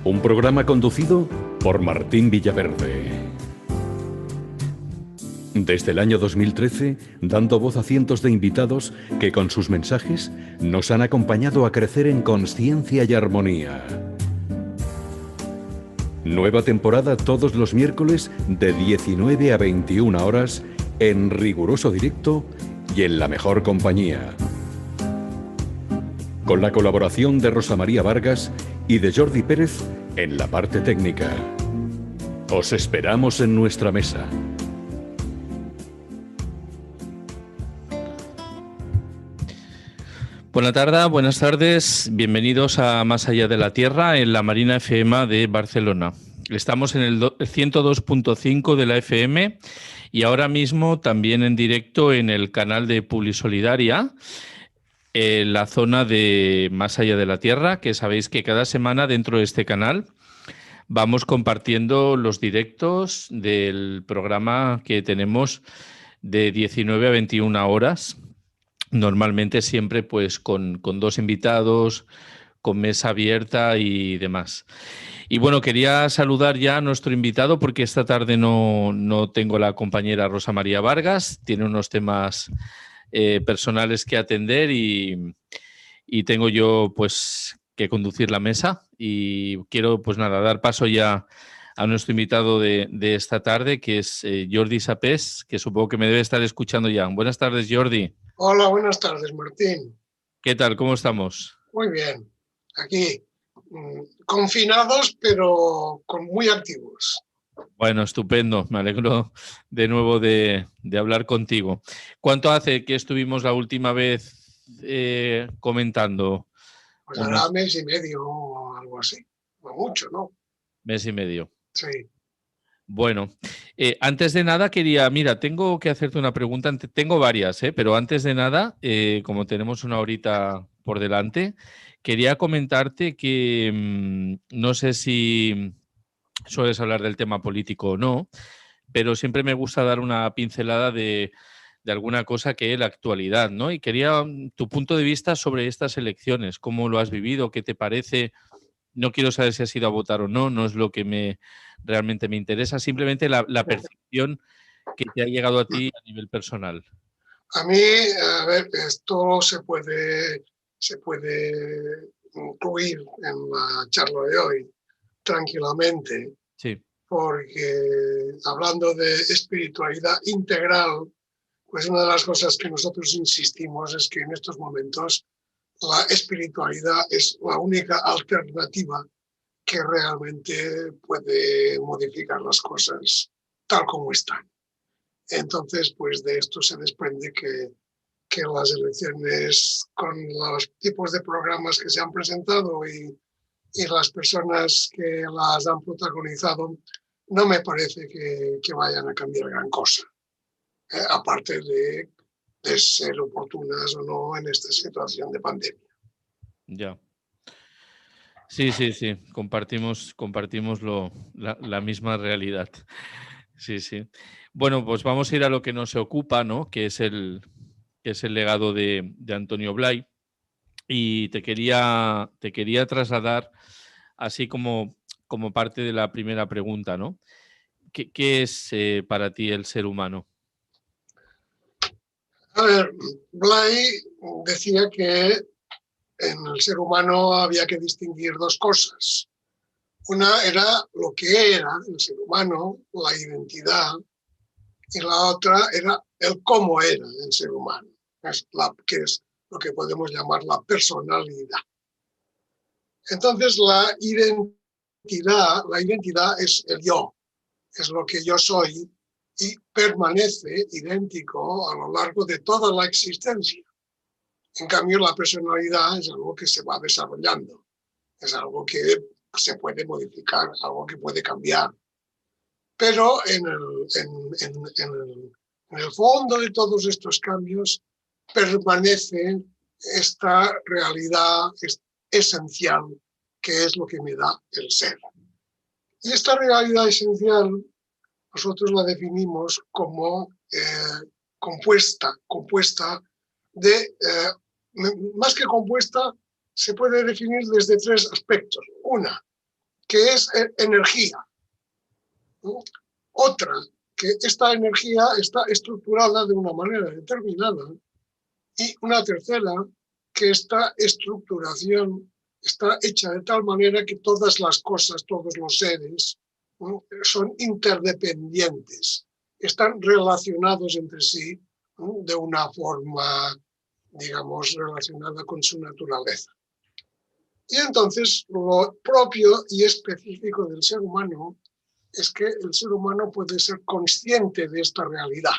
Un programa conducido por Martín Villaverde. Desde el año 2013, dando voz a cientos de invitados que con sus mensajes nos han acompañado a crecer en conciencia y armonía. Nueva temporada todos los miércoles de 19 a 21 horas en riguroso directo y en la mejor compañía. Con la colaboración de Rosa María Vargas y de Jordi Pérez en la parte técnica. Os esperamos en nuestra mesa. Buenas tardes, bienvenidos a Más Allá de la Tierra en la Marina FM de Barcelona. Estamos en el 102.5 de la FM y ahora mismo también en directo en el canal de Publisolidaria, en la zona de Más Allá de la Tierra, que sabéis que cada semana dentro de este canal vamos compartiendo los directos del programa que tenemos de 19 a 21 horas. Normalmente siempre pues con dos invitados, con mesa abierta y demás. Y bueno, quería saludar ya a nuestro invitado porque esta tarde no tengo la compañera Rosa María Vargas, tiene unos temas personales que atender y tengo yo pues que conducir la mesa y quiero pues nada, dar paso ya a nuestro invitado de esta tarde, que es Jordi Sapés, que supongo que me debe estar escuchando ya. Buenas tardes, Jordi. Hola, buenas tardes, Martín. ¿Qué tal? ¿Cómo estamos? Muy bien. Aquí, confinados, pero muy activos. Bueno, estupendo. Me alegro de nuevo de hablar contigo. ¿Cuánto hace que estuvimos la última vez comentando? Pues ahora mes y medio o algo así. No mucho, ¿no? Mes y medio. Sí. Bueno, antes de nada tengo que hacerte una pregunta, tengo varias, pero antes de nada, como tenemos una horita por delante, quería comentarte que no sé si sueles hablar del tema político o no, pero siempre me gusta dar una pincelada de alguna cosa que es la actualidad, ¿no? Y quería tu punto de vista sobre estas elecciones, cómo lo has vivido, qué te parece. No quiero saber si has ido a votar o no, no es lo que realmente me interesa, simplemente la percepción que te ha llegado a ti a nivel personal. A mí, a ver, esto se puede incluir en la charla de hoy tranquilamente, Sí. porque hablando de espiritualidad integral, pues una de las cosas que nosotros insistimos es que en estos momentos la espiritualidad es la única alternativa que realmente puede modificar las cosas tal como están. Entonces, pues de esto se desprende que las elecciones, con los tipos de programas que se han presentado y las personas que las han protagonizado, no me parece que vayan a cambiar gran cosa, aparte de ser oportunas o no en esta situación de pandemia. Ya. Sí, compartimos la misma realidad. Sí. Bueno, pues vamos a ir a lo que nos ocupa, ¿no? Que es el legado de Antonio Blay. Y te quería trasladar, así como parte de la primera pregunta, ¿no? ¿Qué es para ti el ser humano? A ver, Blay decía que en el ser humano había que distinguir dos cosas. Una era lo que era el ser humano, la identidad, y la otra era el cómo era el ser humano, que es lo que podemos llamar la personalidad. Entonces, la identidad es el yo, es lo que yo soy y permanece idéntico a lo largo de toda la existencia. En cambio, la personalidad es algo que se va desarrollando, es algo que se puede modificar, algo que puede cambiar. Pero en el fondo de todos estos cambios permanece esta realidad esencial, que es lo que me da el ser. Y esta realidad esencial nosotros la definimos como compuesta de, más que compuesta, se puede definir desde tres aspectos. Una, que es energía. Otra, que esta energía está estructurada de una manera determinada. Y una tercera, que esta estructuración está hecha de tal manera que todas las cosas, todos los seres, ¿no?, son interdependientes, están relacionados entre sí, ¿no?, de una forma, digamos, relacionada con su naturaleza. Y entonces lo propio y específico del ser humano es que el ser humano puede ser consciente de esta realidad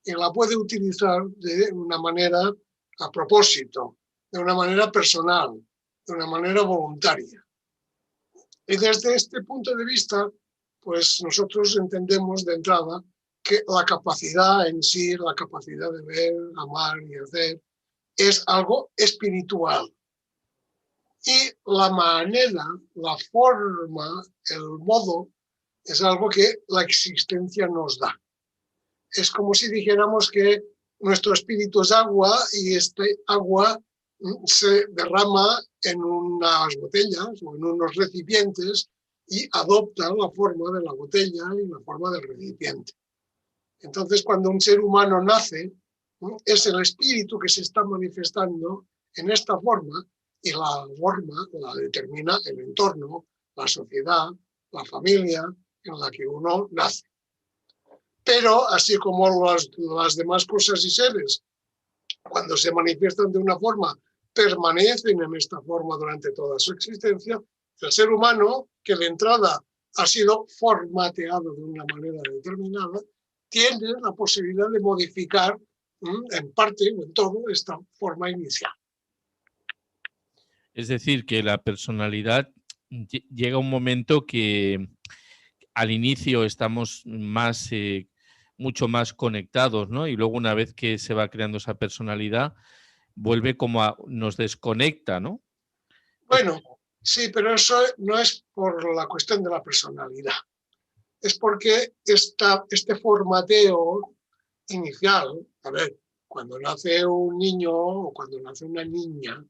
y la puede utilizar de una manera a propósito, de una manera personal, de una manera voluntaria. Y desde este punto de vista, pues nosotros entendemos de entrada que la capacidad en sí, la capacidad de ver, amar y hacer, es algo espiritual. Y la manera, la forma, el modo, es algo que la existencia nos da. Es como si dijéramos que nuestro espíritu es agua y este agua se derrama en unas botellas o en unos recipientes y adopta la forma de la botella y la forma del recipiente. Entonces, cuando un ser humano nace, es el espíritu que se está manifestando en esta forma y la forma la determina el entorno, la sociedad, la familia en la que uno nace. Pero así como las demás cosas y seres, cuando se manifiestan de una forma, permanecen en esta forma durante toda su existencia, el ser humano, que de entrada ha sido formateado de una manera determinada, tiene la posibilidad de modificar en parte o en todo esta forma inicial. Es decir, que la personalidad llega un momento que al inicio estamos mucho más conectados, ¿no? Y luego una vez que se va creando esa personalidad, vuelve nos desconecta, ¿no? Bueno, sí, pero eso no es por la cuestión de la personalidad. Es porque este formateo inicial, a ver, cuando nace un niño o cuando nace una niña,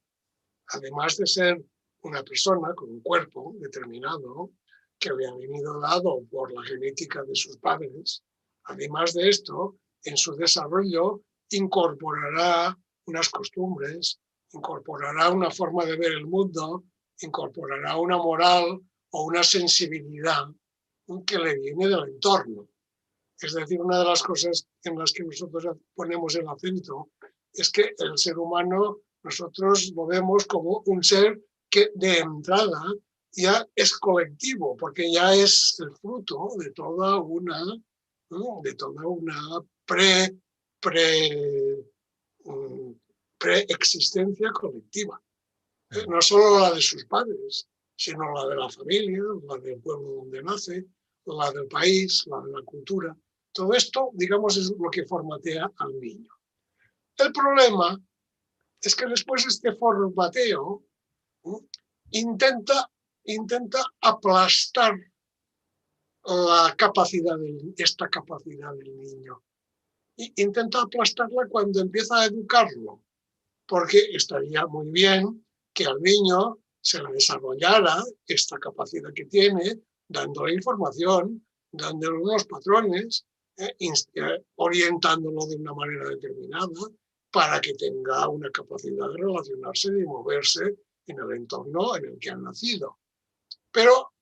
además de ser una persona con un cuerpo determinado que le ha venido dado por la genética de sus padres, además de esto, en su desarrollo incorporará unas costumbres, incorporará una forma de ver el mundo, incorporará una moral o una sensibilidad que le viene del entorno. Es decir, una de las cosas en las que nosotros ponemos el acento es que el ser humano nosotros lo vemos como un ser que de entrada ya es colectivo, porque ya es el fruto de toda una preexistencia colectiva. No solo la de sus padres, sino la de la familia, la del pueblo donde nace, la del país, la de la cultura. Todo esto, digamos, es lo que formatea al niño. El problema es que después este formateo intenta aplastar esta capacidad del niño. Intenta aplastarla cuando empieza a educarlo, porque estaría muy bien que al niño se le desarrollara esta capacidad que tiene, dándole información, dándole unos patrones, orientándolo de una manera determinada para que tenga una capacidad de relacionarse y de moverse en el entorno en el que han nacido. Pero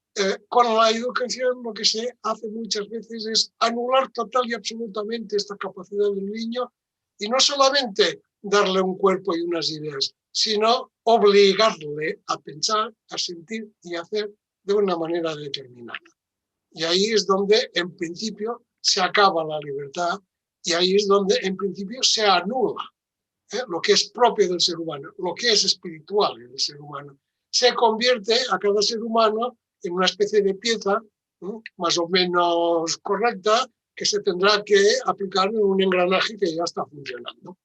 con la educación lo que se hace muchas veces es anular total y absolutamente esta capacidad del niño y no solamente darle un cuerpo y unas ideas, sino obligarle a pensar, a sentir y a hacer de una manera determinada. Y ahí es donde, en principio, se acaba la libertad y ahí es donde, en principio, se anula lo que es propio del ser humano, lo que es espiritual del ser humano. Se convierte a cada ser humano en una especie de pieza más o menos correcta que se tendrá que aplicar en un engranaje que ya está funcionando.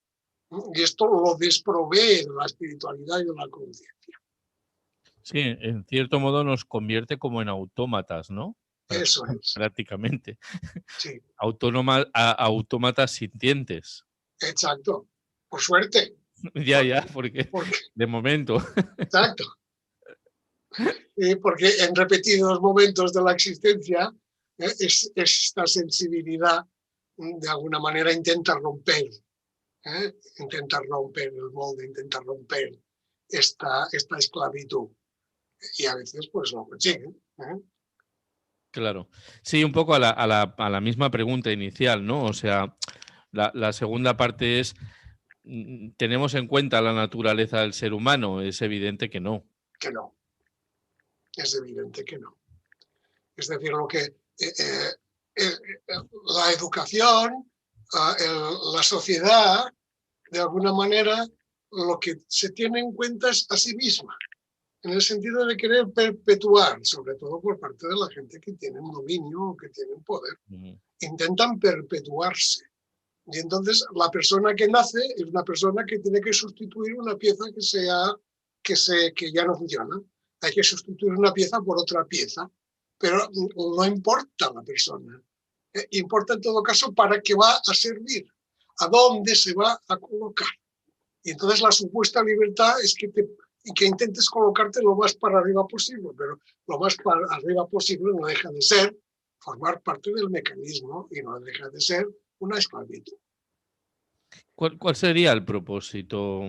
Y esto lo desprovee de la espiritualidad y de la conciencia. Sí, en cierto modo nos convierte como en autómatas, ¿no? Eso es. Prácticamente. Sí. Autómatas sintientes. Exacto. Por suerte. Ya, porque de momento. Exacto. Porque en repetidos momentos de la existencia esta sensibilidad de alguna manera intenta romper el molde, intenta romper esta esclavitud. Y a veces pues lo consiguen. Claro. Sí, un poco a la misma pregunta inicial, ¿no? O sea, la segunda parte es, ¿tenemos en cuenta la naturaleza del ser humano? Es evidente que no. Que no. Es evidente que no. Es decir, lo que la educación, la sociedad, de alguna manera, lo que se tiene en cuenta es a sí misma, en el sentido de querer perpetuar, sobre todo por parte de la gente que tiene un dominio o que tiene un poder. Intentan perpetuarse. Y entonces la persona que nace es una persona que tiene que sustituir una pieza que ya no funciona. Hay que sustituir una pieza por otra pieza, pero no importa la persona. Importa en todo caso para qué va a servir, a dónde se va a colocar. Y entonces la supuesta libertad es que intentes colocarte lo más para arriba posible, pero lo más para arriba posible no deja de ser formar parte del mecanismo y no deja de ser una esclavitud. ¿Cuál sería el propósito?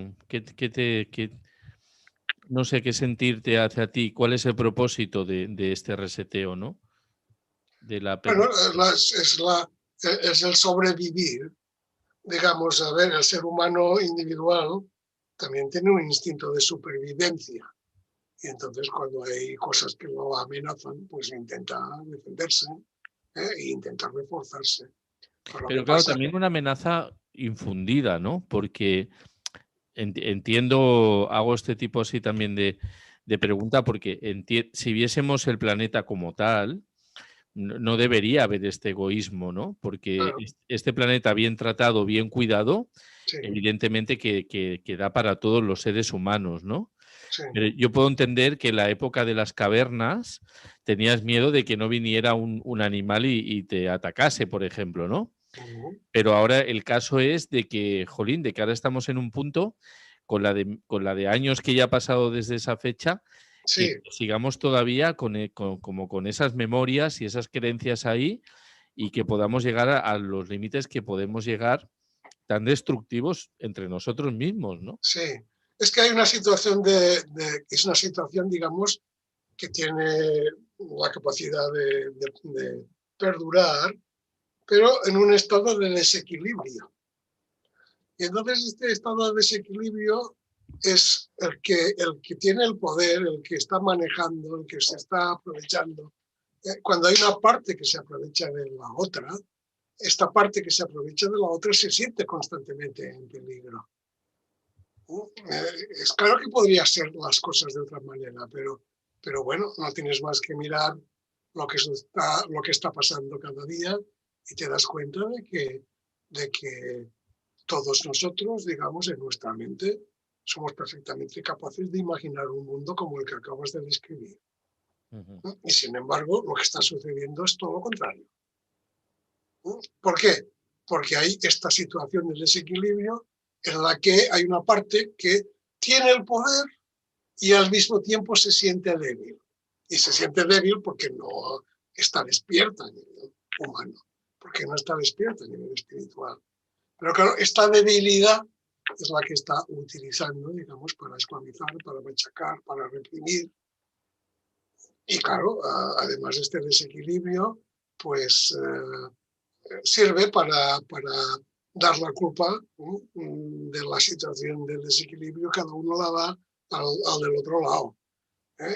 No sé qué sentirte hace a ti. ¿Cuál es el propósito de este reseteo, no? Bueno, es el sobrevivir. Digamos, a ver, el ser humano individual también tiene un instinto de supervivencia. Y entonces cuando hay cosas que lo amenazan, pues intenta defenderse e intenta reforzarse. Pero claro, también una amenaza infundida, ¿no? Porque entiendo, hago este tipo así también de pregunta, porque si viésemos el planeta como tal, no debería haber este egoísmo, ¿no? Porque claro, este planeta bien tratado, bien cuidado, sí, evidentemente que da para todos los seres humanos, ¿no? sí. Pero yo puedo entender que en la época de las cavernas tenías miedo de que no viniera un animal y te atacase, por ejemplo, ¿no? Pero ahora el caso es de que, jolín, de que ahora estamos en un punto con la de años que ya ha pasado desde esa fecha, Sí, que sigamos todavía como con esas memorias y esas creencias ahí y que podamos llegar a los límites que podemos llegar tan destructivos entre nosotros mismos, ¿no? sí. Es que hay una situación es una situación, digamos, que tiene la capacidad de perdurar, pero en un estado de desequilibrio. Y entonces este estado de desequilibrio es el que tiene el poder, el que está manejando, el que se está aprovechando. Cuando hay una parte que se aprovecha de la otra, esta parte que se aprovecha de la otra se siente constantemente en peligro. Es claro que podría ser las cosas de otra manera, pero bueno, no tienes más que mirar lo que está pasando cada día y te das cuenta de que todos nosotros, digamos, en nuestra mente, somos perfectamente capaces de imaginar un mundo como el que acabas de describir. Y sin embargo, lo que está sucediendo es todo lo contrario. ¿Por qué? Porque hay esta situación de desequilibrio en la que hay una parte que tiene el poder y al mismo tiempo se siente débil. Y se siente débil porque no está despierta a nivel humano, porque no está despierta a nivel espiritual. Pero claro, esta debilidad es la que está utilizando, digamos, para esclavizar, para machacar, para reprimir. Y claro, además de este desequilibrio, pues sirve para dar la culpa de la situación del desequilibrio, cada uno la da al del otro lado.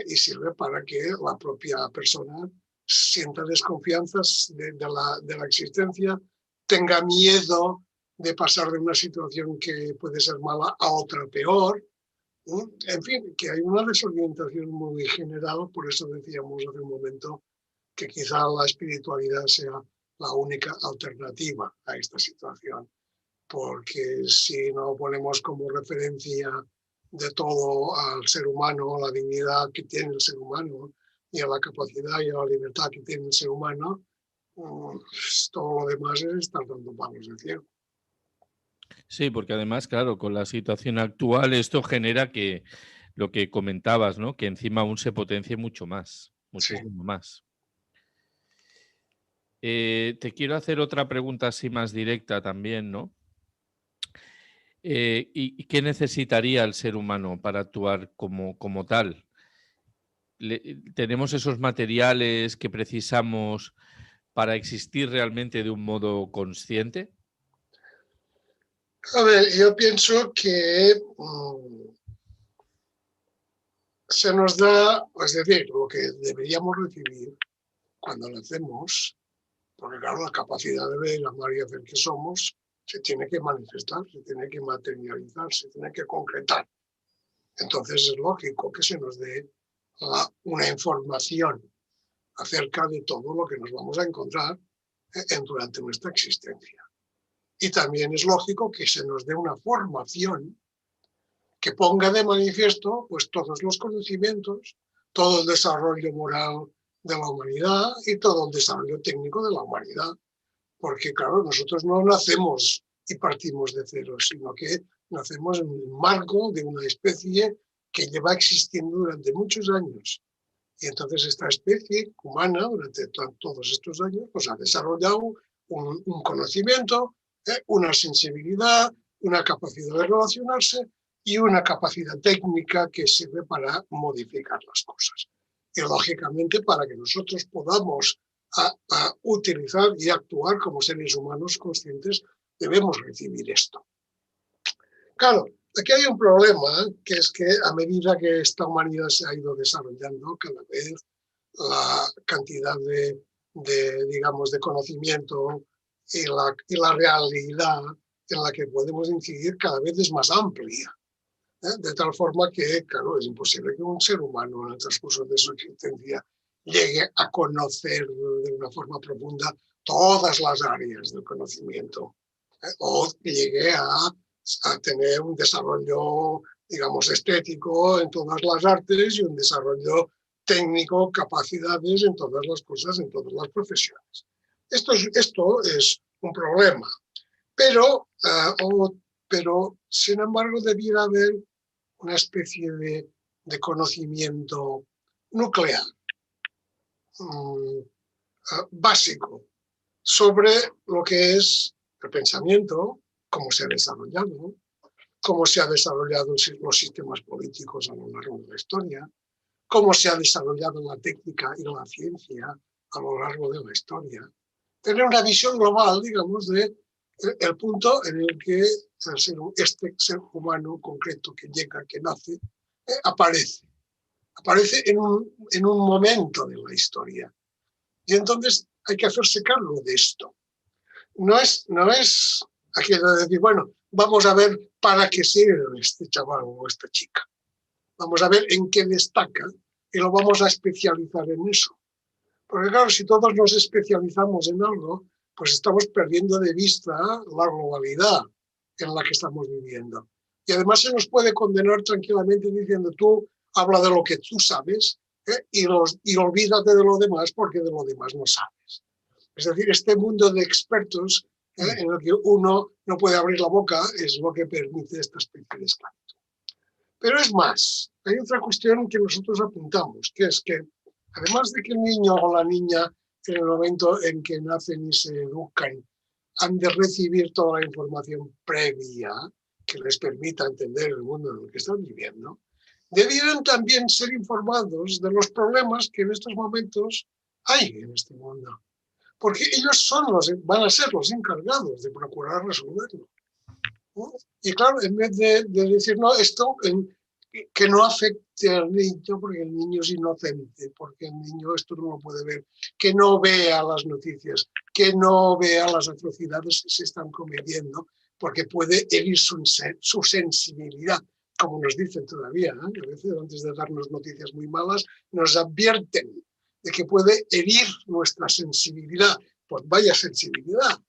Y sirve para que la propia persona sienta desconfianzas de la existencia, tenga miedo de pasar de una situación que puede ser mala a otra peor. En fin, que hay una desorientación muy general, por eso decíamos hace un momento que quizá la espiritualidad sea la única alternativa a esta situación, porque si no ponemos como referencia de todo al ser humano, a la dignidad que tiene el ser humano y a la capacidad y a la libertad que tiene el ser humano, todo lo demás es estar dando palos de ciego. Sí, porque además, claro, con la situación actual esto genera que lo que comentabas, ¿no? Que encima aún se potencie mucho más, Sí. muchísimo más. Te quiero hacer otra pregunta así más directa también, ¿no? ¿Y qué necesitaría el ser humano para actuar como tal? ¿Tenemos esos materiales que precisamos para existir realmente de un modo consciente? A ver, yo pienso que se nos da, es decir, lo que deberíamos recibir cuando nacemos, porque claro, la capacidad de ver, amar y hacer que somos se tiene que manifestar, se tiene que materializar, se tiene que concretar. Entonces es lógico que se nos dé una información acerca de todo lo que nos vamos a encontrar durante nuestra existencia. Y también es lógico que se nos dé una formación que ponga de manifiesto pues, todos los conocimientos, todo el desarrollo moral de la humanidad y todo el desarrollo técnico de la humanidad. Porque, claro, nosotros no nacemos y partimos de cero, sino que nacemos en el marco de una especie que lleva existiendo durante muchos años. Y entonces esta especie humana, durante todos estos años, pues ha desarrollado un conocimiento, una sensibilidad, una capacidad de relacionarse y una capacidad técnica que sirve para modificar las cosas. Y lógicamente para que nosotros podamos a utilizar y actuar como seres humanos conscientes, debemos recibir esto. Claro, aquí hay un problema, que es que a medida que esta humanidad se ha ido desarrollando, cada vez la cantidad digamos, de conocimiento y la realidad en la que podemos incidir cada vez es más amplia. De tal forma que, claro, es imposible que un ser humano en el transcurso de su existencia llegue a conocer de una forma profunda todas las áreas del conocimiento, o llegue a tener un desarrollo, digamos, estético en todas las artes y un desarrollo técnico, capacidades en todas las cosas, en todas las profesiones. Esto es un problema, pero sin embargo debiera haber una especie de conocimiento nuclear, básico, sobre lo que es el pensamiento, cómo se ha desarrollado los sistemas políticos a lo largo de la historia, cómo se ha desarrollado la técnica y la ciencia a lo largo de la historia. Tener una visión global, digamos, de el punto en el que este ser humano concreto que llega, que nace, aparece en un momento de la historia. Y entonces hay que hacerse cargo de esto. No es aquello de decir, bueno, vamos a ver para qué sirve este chaval o esta chica. Vamos a ver en qué destaca y lo vamos a especializar en eso. Porque claro, si todos nos especializamos en algo, pues estamos perdiendo de vista la globalidad en la que estamos viviendo. Y además se nos puede condenar tranquilamente diciendo tú habla de lo que tú sabes y olvídate de lo demás porque de lo demás no sabes. Es decir, este mundo de expertos en el que uno no puede abrir la boca es lo que permite esta especie de esclavitud. Pero es más, hay otra cuestión que nosotros apuntamos, que es que además de que el niño o la niña en el momento en que nacen y se educan han de recibir toda la información previa que les permita entender el mundo en el que están viviendo, debieran también ser informados de los problemas que en estos momentos hay en este mundo. Porque ellos van a ser los encargados de procurar resolverlo. ¿No? Y claro, en vez de decir, no, esto que no afecte al niño, porque el niño es inocente, porque el niño esto no lo puede ver, que no vea las noticias, que no vea las atrocidades que se están cometiendo, porque puede herir su sensibilidad, como nos dicen todavía, ¿eh? A veces antes de darnos noticias muy malas, nos advierten de que puede herir nuestra sensibilidad. Pues vaya sensibilidad.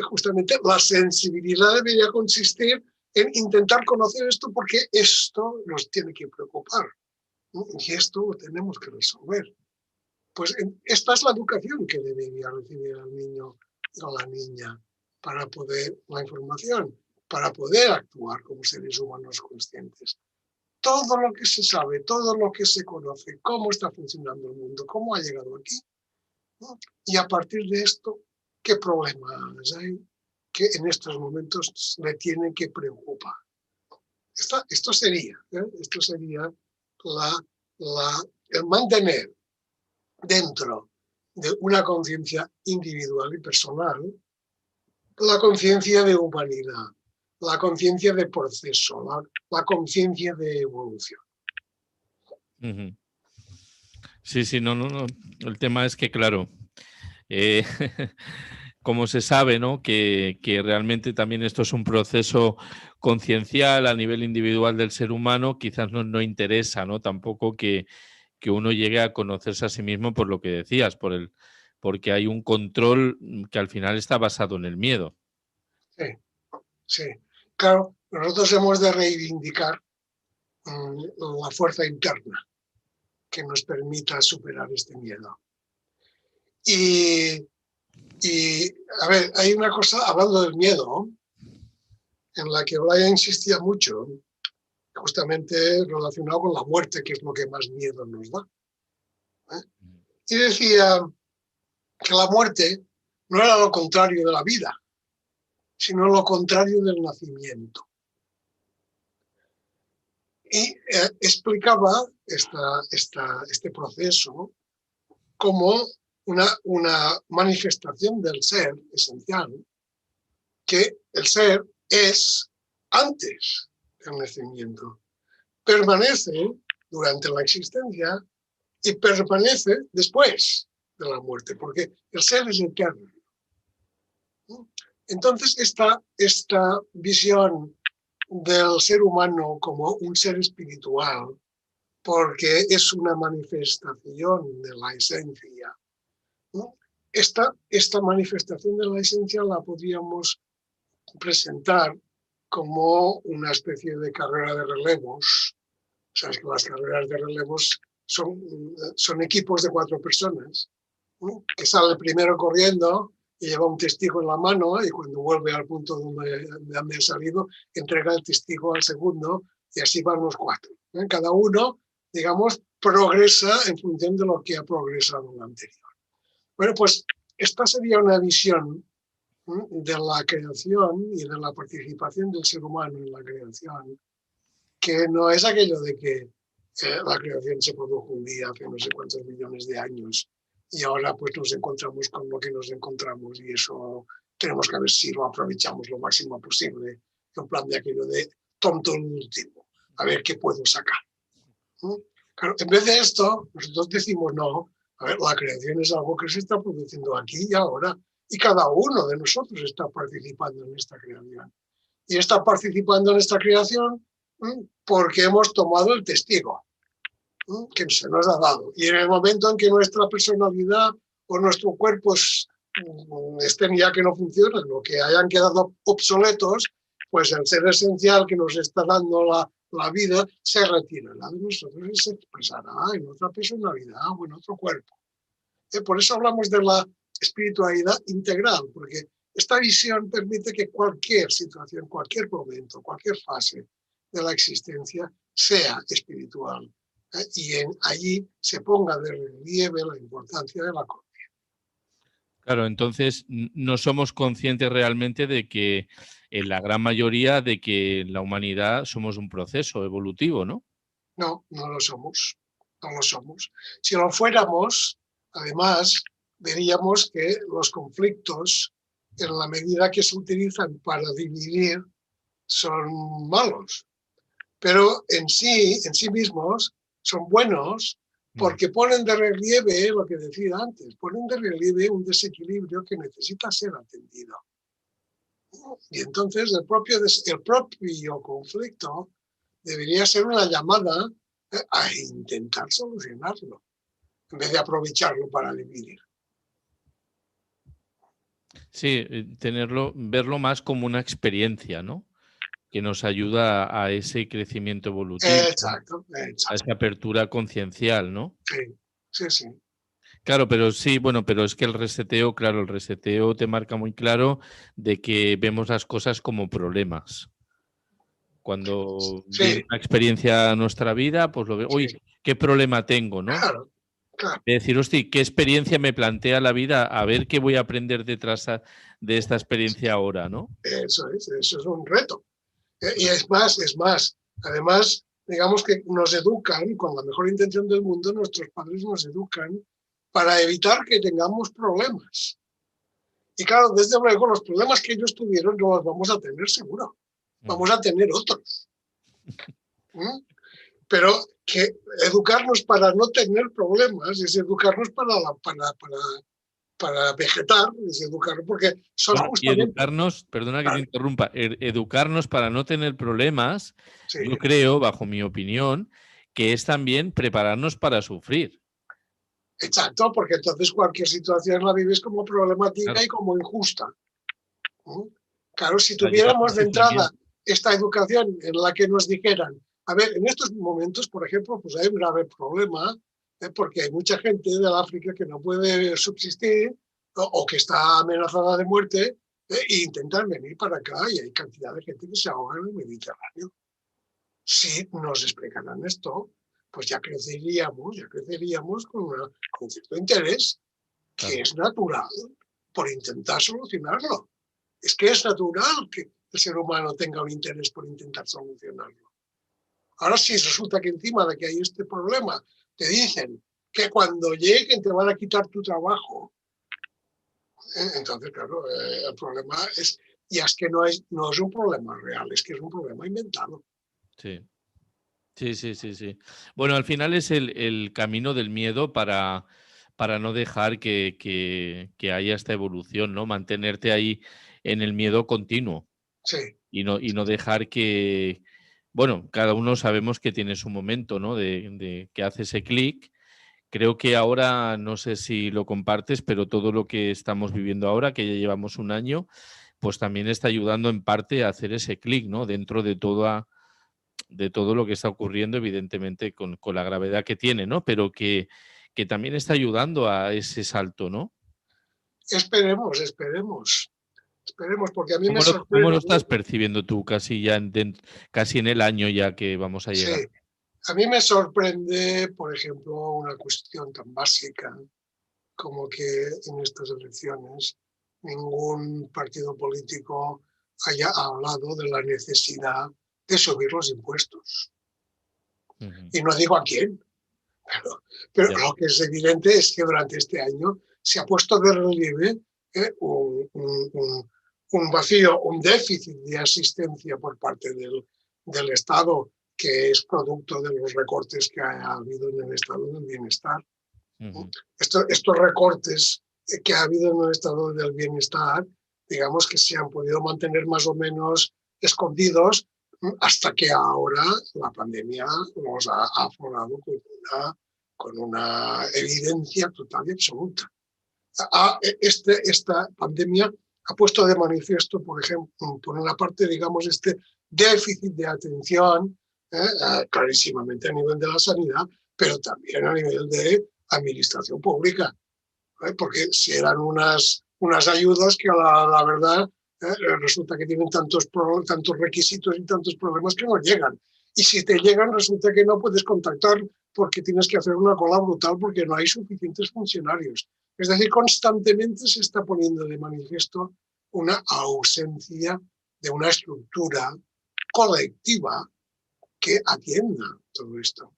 Justamente la sensibilidad debería consistir en intentar conocer esto porque esto nos tiene que preocupar, ¿no? Y esto lo tenemos que resolver. Pues esta es la educación que debería recibir el niño o la niña para poder, la información, para poder actuar como seres humanos conscientes. todo lo que se sabe, todo lo que se conoce, cómo está funcionando el mundo, cómo ha llegado aquí, ¿no? Y a partir de esto, ¿qué problemas hay que en estos momentos le tienen que preocupar? Esto sería el mantener dentro de una conciencia individual y personal la conciencia de humanidad, la conciencia de proceso, la conciencia de evolución. Uh-huh. Sí, no. El tema es que, claro, como se sabe, ¿no? Que realmente también esto es un proceso conciencial a nivel individual del ser humano, quizás no interesa, ¿no? Tampoco que uno llegue a conocerse a sí mismo por lo que decías, porque hay un control que al final está basado en el miedo. Sí. Claro, nosotros hemos de reivindicar la fuerza interna que nos permita superar este miedo. Y a ver, hay una cosa, hablando del miedo, en la que Brian insistía mucho, justamente relacionado con la muerte, que es lo que más miedo nos da. Y decía que la muerte no era lo contrario de la vida, sino lo contrario del nacimiento. Y explicaba este proceso como una manifestación del ser esencial, que el ser es antes del nacimiento, permanece durante la existencia y permanece después de la muerte, porque el ser es eterno. Entonces, esta visión del ser humano como un ser espiritual, porque es una manifestación de la esencia, ¿no? Esta manifestación de la esencia la podríamos presentar como una especie de carrera de relevos. Sabes que las carreras de relevos son equipos de 4 personas, ¿no? Que sale primero corriendo y lleva un testigo en la mano, y cuando vuelve al punto donde ha salido, entrega el testigo al segundo, y así van los 4. Cada uno, digamos, progresa en función de lo que ha progresado en el anterior. Bueno, pues esta sería una visión de la creación y de la participación del ser humano en la creación, que no es aquello de que la creación se produjo un día hace no sé cuántos millones de años y ahora pues nos encontramos con lo que nos encontramos, y eso tenemos que ver si lo aprovechamos lo máximo posible, en plan de aquello de tonto el último, a ver qué puedo sacar. Claro, en vez de esto, nosotros decimos no, a ver, la creación es algo que se está produciendo aquí y ahora, y cada uno de nosotros está participando en esta creación. Y está participando en esta creación porque hemos tomado el testigo que se nos ha dado. Y en el momento en que nuestra personalidad o nuestro cuerpo estén ya que no funcionan o que hayan quedado obsoletos, pues el ser esencial que nos está dando la vida se retirará de nosotros y se expresará en otra personalidad o en otro cuerpo. Por eso hablamos de la espiritualidad integral, porque esta visión permite que cualquier situación, cualquier momento, cualquier fase de la existencia sea espiritual, y allí se ponga de relieve la importancia de la conciencia. Claro, entonces no somos conscientes realmente de que en la gran mayoría de que la humanidad somos un proceso evolutivo, ¿no? No, no lo somos. No lo somos. Si lo fuéramos, además, veríamos que los conflictos, en la medida que se utilizan para dividir, son malos. Pero en sí mismos son buenos porque ponen de relieve lo que decía antes, ponen de relieve un desequilibrio que necesita ser atendido. Y entonces el propio conflicto debería ser una llamada a intentar solucionarlo, en vez de aprovecharlo para dividir. Sí, verlo más como una experiencia, ¿no? Que nos ayuda a ese crecimiento evolutivo. Exacto. A esa apertura conciencial, ¿no? Sí. Claro, pero sí, bueno, pero es que el reseteo te marca muy claro de que vemos las cosas como problemas. Cuando Sí, viene una experiencia a nuestra vida, pues lo veo, uy, sí, qué problema tengo, ¿no? claro, claro. De decir, hostia, qué experiencia me plantea la vida, a ver qué voy a aprender detrás de esta experiencia ahora, ¿no? Eso es un reto. Y es más, además, digamos que nos educan, con la mejor intención del mundo, nuestros padres nos educan para evitar que tengamos problemas. Y claro, desde luego, los problemas que ellos tuvieron no los vamos a tener seguro. Vamos a tener otros. ¿Mm? Pero que educarnos para no tener problemas es educarnos para vegetar, es educarnos porque son Bueno, y justamente... educarnos, perdona que te Claro, interrumpa, educarnos para no tener problemas, sí, yo creo, bajo mi opinión, que es también prepararnos para sufrir. exacto, porque entonces cualquier situación la vives como problemática Claro, y como injusta. ¿Mm? Claro, si para tuviéramos llevarnos de ese miedo. entrada esta educación en la que nos dijeran, a ver, en estos momentos, por ejemplo, pues hay un grave problema, porque hay mucha gente del África que no puede subsistir o que está amenazada de muerte e intentan venir para acá y hay cantidad de gente que se ahoga en el Mediterráneo. Si nos explicaran esto, pues ya creceríamos con cierto interés que Claro, es natural por intentar solucionarlo. Es que es natural que el ser humano tenga un interés por intentar solucionarlo. Ahora, si resulta que encima de que hay este problema, te dicen que cuando lleguen te van a quitar tu trabajo, entonces, claro, el problema es, y es que no es un problema real, es que es un problema inventado. sí. Sí, sí, sí, sí. Bueno, al final es el camino del miedo para no dejar que haya esta evolución, ¿no? Mantenerte ahí en el miedo continuo Sí, y no dejar que, bueno, cada uno sabemos que tiene su momento, ¿no? De que hace ese clic. Creo que ahora, no sé si lo compartes, pero todo lo que estamos viviendo ahora, que ya llevamos un año, pues también está ayudando en parte a hacer ese clic, ¿no? Dentro de todo lo que está ocurriendo, evidentemente, con la gravedad que tiene, ¿no? Pero que también está ayudando a ese salto, ¿no? esperemos, porque a mí me ¿Cómo lo sorprende, estás percibiendo tú casi ya casi en el año ya que vamos a sí, llegar? a mí me sorprende, por ejemplo, una cuestión tan básica como que en estas elecciones ningún partido político haya hablado de la necesidad de subir los impuestos. Ujú. Y no digo a quién, pero Ya. lo que es evidente es que durante este año se ha puesto de relieve un vacío, un déficit de asistencia por parte del Estado, que es producto de los recortes que ha habido en el estado del bienestar. Ujú. Estos recortes que ha habido en el estado del bienestar, digamos que se han podido mantener más o menos escondidos hasta que ahora la pandemia nos ha aflorado con una evidencia total y absoluta. Esta pandemia ha puesto de manifiesto, por ejemplo, por una parte, digamos, este déficit de atención, clarísimamente a nivel de la sanidad, pero también a nivel de administración pública, porque si eran unas ayudas que la verdad resulta que tienen tantos requisitos y tantos problemas que no llegan. Y si te llegan, resulta que no puedes contactar porque tienes que hacer una cola brutal porque no hay suficientes funcionarios. Es decir, constantemente se está poniendo de manifiesto una ausencia de una estructura colectiva que atienda todo esto.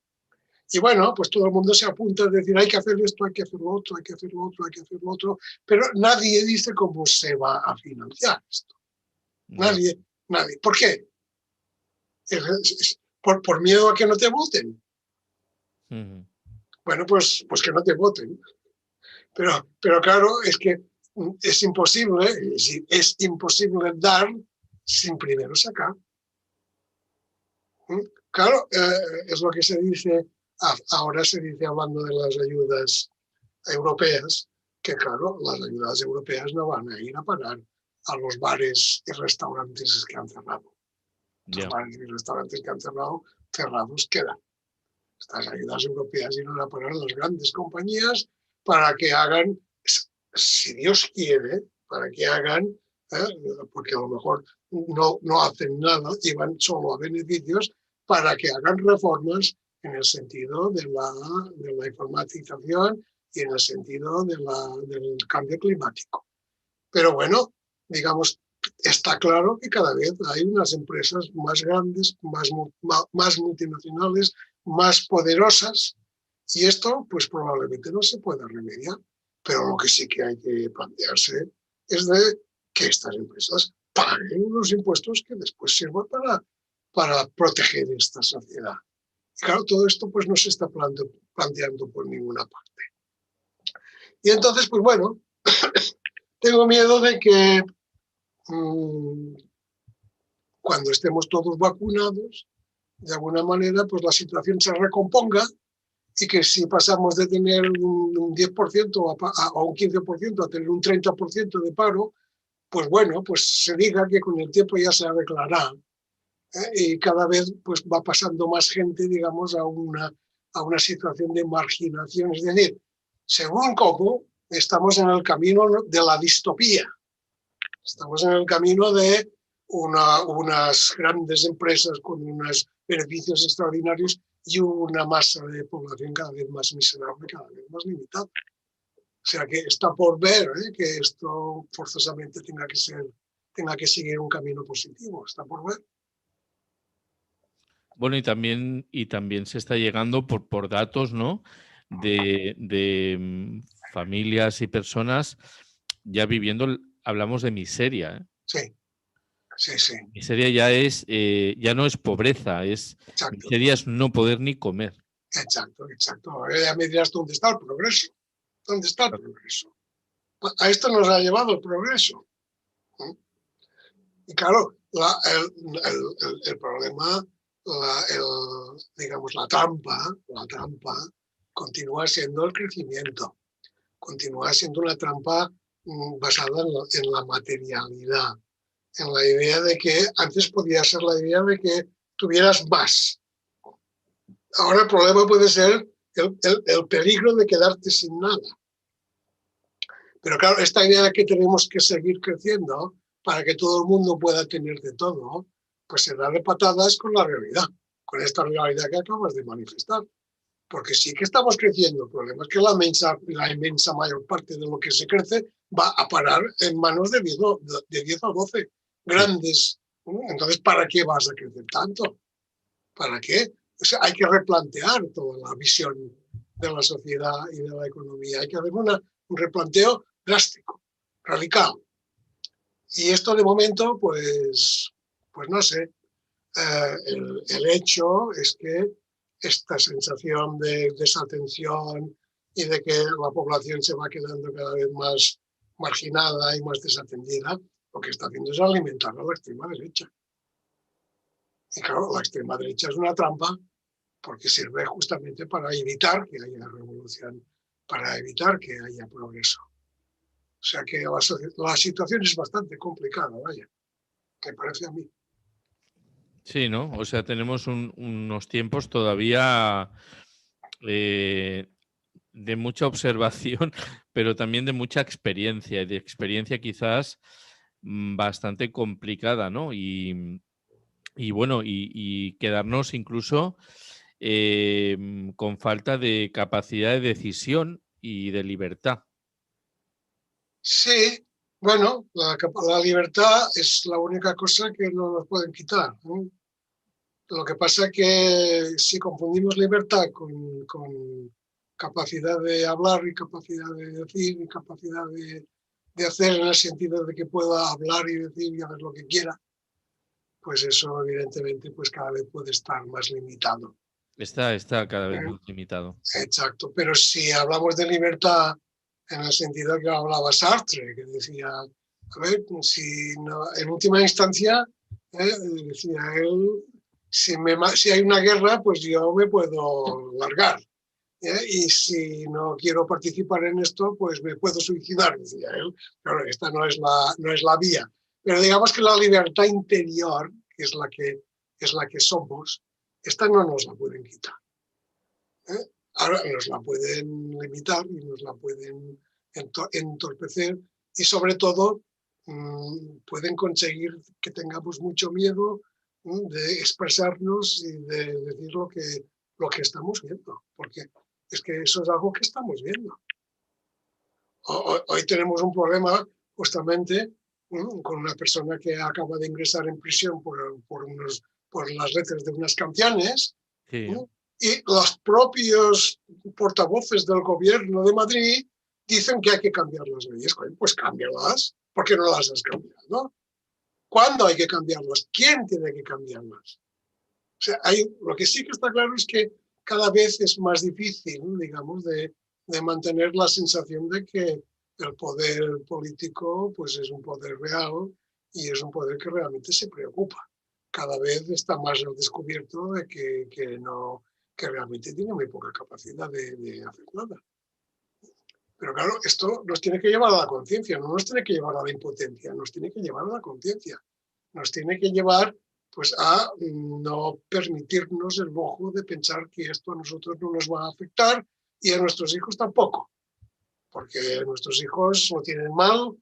Y bueno, pues todo el mundo se apunta a decir hay que hacer esto, hay que hacer lo otro, hay que hacer lo otro, hay que hacer lo otro, pero nadie dice cómo se va a financiar esto. Ya. Nadie. ¿Por qué? Por miedo a que no te voten. Ujú. Bueno, pues que no te voten. Pero claro, es que es imposible dar sin primero sacar. Claro, es lo que se dice, ahora se dice hablando de las ayudas europeas, que claro, las ayudas europeas no van a ir a parar a los bares y restaurantes que han cerrado. Los Ya. bares y restaurantes que han cerrado, cerrados quedan. Estas ayudas europeas irán a parar a las grandes compañías para que hagan, si Dios quiere, para que hagan, porque a lo mejor no hacen nada y van solo a beneficios para que hagan reformas en el sentido de la informatización y en el sentido del cambio climático. Pero bueno, digamos, está claro que cada vez hay unas empresas más grandes, más multinacionales, más poderosas, y esto pues probablemente no se pueda remediar. Pero lo que sí que hay que plantearse es de que estas empresas paguen los impuestos que después sirvan para proteger esta sociedad. Y claro, todo esto pues no se está planteando por ninguna parte. Y entonces, pues bueno, tengo miedo de que cuando estemos todos vacunados, de alguna manera, pues la situación se recomponga y que si pasamos de tener un 10% a un 15% a tener un 30% de paro, pues bueno, pues se diga que con el tiempo ya se arreglará. Y cada vez pues va pasando más gente, digamos, a una situación de marginación. Es decir, según cómo estamos en el camino de la distopía. Estamos en el camino de unas grandes empresas con unos beneficios extraordinarios y una masa de población cada vez más miserable, cada vez más limitada. O sea que está por ver que esto forzosamente tenga que seguir un camino positivo. Está por ver. Bueno, y también se está llegando por datos, ¿no? De familias y personas ya viviendo, hablamos de miseria, ¿eh? Sí, sí, sí. Miseria ya no es pobreza, miseria es no poder ni comer. Exacto. Ya me dirás dónde está el progreso. ¿Dónde está el progreso? A esto nos ha llevado el progreso. Y claro, el problema, digamos, la trampa continúa siendo el crecimiento. Continúa siendo una trampa basada en la materialidad, en la idea de que antes podía ser la idea de que tuvieras más. Ahora el problema puede ser el peligro de quedarte sin nada. Pero claro, esta idea de que tenemos que seguir creciendo para que todo el mundo pueda tener de todo, pues se da de patadas con la realidad, con esta realidad que acabas de manifestar. Porque sí que estamos creciendo, el problema es que la inmensa mayor parte de lo que se crece va a parar en manos de 10 o 12 grandes. Entonces, ¿para qué vas a crecer tanto? ¿Para qué? O sea, hay que replantear toda la visión de la sociedad y de la economía. Hay que hacer un replanteo drástico, radical. Y esto de momento, pues no sé. El hecho es que esta sensación de desatención y de que la población se va quedando cada vez más marginada y más desatendida, lo que está haciendo es alimentar a la extrema derecha. Y claro, la extrema derecha es una trampa porque sirve justamente para evitar que haya revolución, para evitar que haya progreso. O sea que la situación es bastante complicada, vaya, me parece a mí. Sí, ¿no? O sea, tenemos unos tiempos todavía de mucha observación, pero también de mucha experiencia, y de experiencia quizás bastante complicada, ¿no? Y bueno, y quedarnos incluso con falta de capacidad de decisión y de libertad. Sí, bueno, la libertad es la única cosa que no nos pueden quitar, ¿no? Lo que pasa es que si confundimos libertad con capacidad de hablar y capacidad de decir y capacidad de hacer en el sentido de que pueda hablar y decir y hacer lo que quiera, pues eso evidentemente pues cada vez puede estar más limitado. Está cada vez más limitado. Exacto, pero si hablamos de libertad en el sentido que hablaba Sartre, que decía, a ver, si no, en última instancia, decía él, si hay una guerra, pues yo me puedo largar. Y si no quiero participar en esto, pues me puedo suicidar, decía él. Pero esta no es la vía. Pero digamos que la libertad interior, que es la que somos, esta no nos la pueden quitar. Ahora nos la pueden limitar y nos la pueden entorpecer y sobre todo pueden conseguir que tengamos mucho miedo de expresarnos y de decir lo que estamos viendo, porque es que eso es algo que estamos viendo. Hoy tenemos un problema justamente con una persona que acaba de ingresar en prisión por las letras de unas canciones, Sí. y los propios portavoces del gobierno de Madrid dicen que hay que cambiar las leyes. Pues cámbialas. ¿Por qué no las has cambiado? ¿Cuándo hay que cambiarlas? ¿Quién tiene que cambiarlas? O sea, lo que sí que está claro es que cada vez es más difícil, digamos, de mantener la sensación de que el poder político pues es un poder real y es un poder que realmente se preocupa. Cada vez está más al descubierto de que realmente tiene muy poca capacidad de hacer nada. Pero claro, esto nos tiene que llevar a la conciencia, no nos tiene que llevar a la impotencia, nos tiene que llevar a la conciencia. Nos tiene que llevar pues a no permitirnos el lujo de pensar que esto a nosotros no nos va a afectar y a nuestros hijos tampoco, porque nuestros hijos lo tienen mal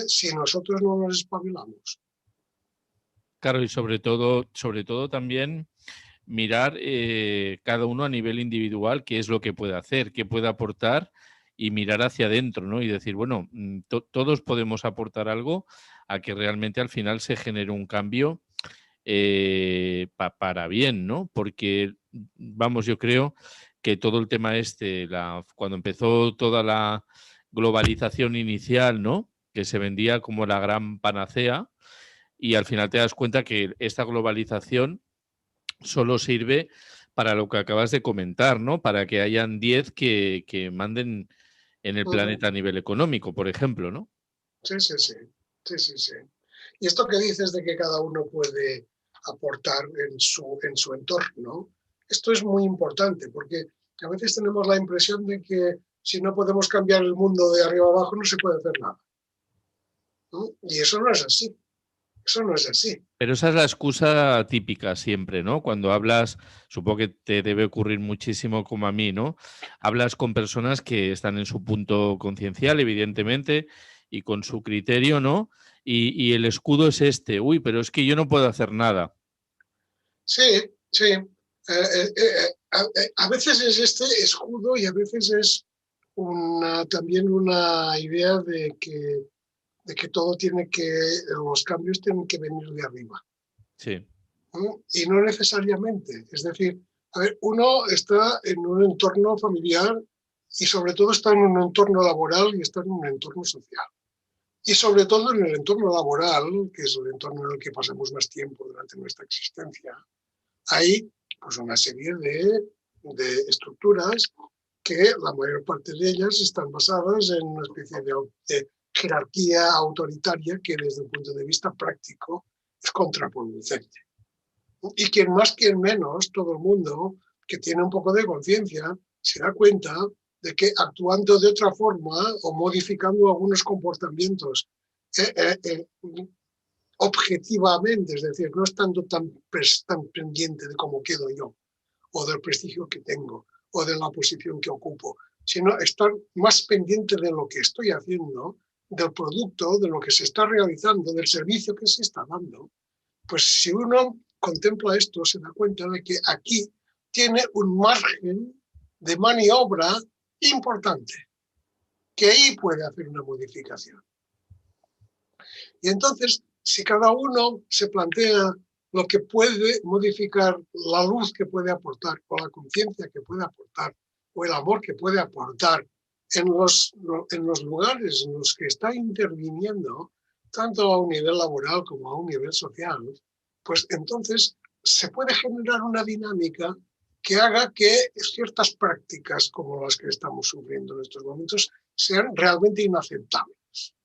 si nosotros no nos espabilamos. Claro, y sobre todo también mirar cada uno a nivel individual qué es lo que puede hacer, qué puede aportar y mirar hacia adentro, ¿no? Y decir, bueno, todos podemos aportar algo a que realmente al final se genere un cambio para bien, ¿no? Porque, vamos, yo creo que todo el tema cuando empezó toda la globalización inicial, ¿no? Que se vendía como la gran panacea y al final te das cuenta que esta globalización solo sirve para lo que acabas de comentar, ¿no? Para que hayan 10 que manden en el planeta a nivel económico, por ejemplo, ¿no? Sí, sí, sí. Sí, sí, sí. Y esto que dices de que cada uno puede aportar en su entorno, esto es muy importante, porque a veces tenemos la impresión de que si no podemos cambiar el mundo de arriba abajo no se puede hacer nada, ¿no? Y eso no es así. Eso no es así. Pero esa es la excusa típica siempre, ¿no? Cuando hablas, supongo que te debe ocurrir muchísimo como a mí, ¿no? Hablas con personas que están en su punto conciencial, evidentemente, y con su criterio, ¿no? Y el escudo es uy, pero es que yo no puedo hacer nada. Sí, sí. A veces es este escudo y a veces es también una idea de que todo los cambios tienen que venir de arriba. Sí. Y no necesariamente. Es decir, a ver, uno está en un entorno familiar y sobre todo está en un entorno laboral y está en un entorno social. Y sobre todo en el entorno laboral, que es el entorno en el que pasamos más tiempo durante nuestra existencia, hay pues una serie de estructuras que la mayor parte de ellas están basadas en una especie de jerarquía autoritaria que desde un punto de vista práctico es contraproducente. Y quien más, quien menos, todo el mundo que tiene un poco de conciencia se da cuenta de que actuando de otra forma o modificando algunos comportamientos objetivamente, es decir, no estando tan pendiente de cómo quedo yo, o del prestigio que tengo, o de la posición que ocupo, sino estar más pendiente de lo que estoy haciendo, del producto, de lo que se está realizando, del servicio que se está dando. Pues si uno contempla esto, se da cuenta de que aquí tiene un margen de maniobra importante, que ahí puede hacer una modificación. Y entonces, si cada uno se plantea lo que puede modificar, la luz que puede aportar, o la conciencia que puede aportar, o el amor que puede aportar en los lugares en los que está interviniendo, tanto a un nivel laboral como a un nivel social, pues entonces se puede generar una dinámica que haga que ciertas prácticas como las que estamos sufriendo en estos momentos sean realmente inaceptables.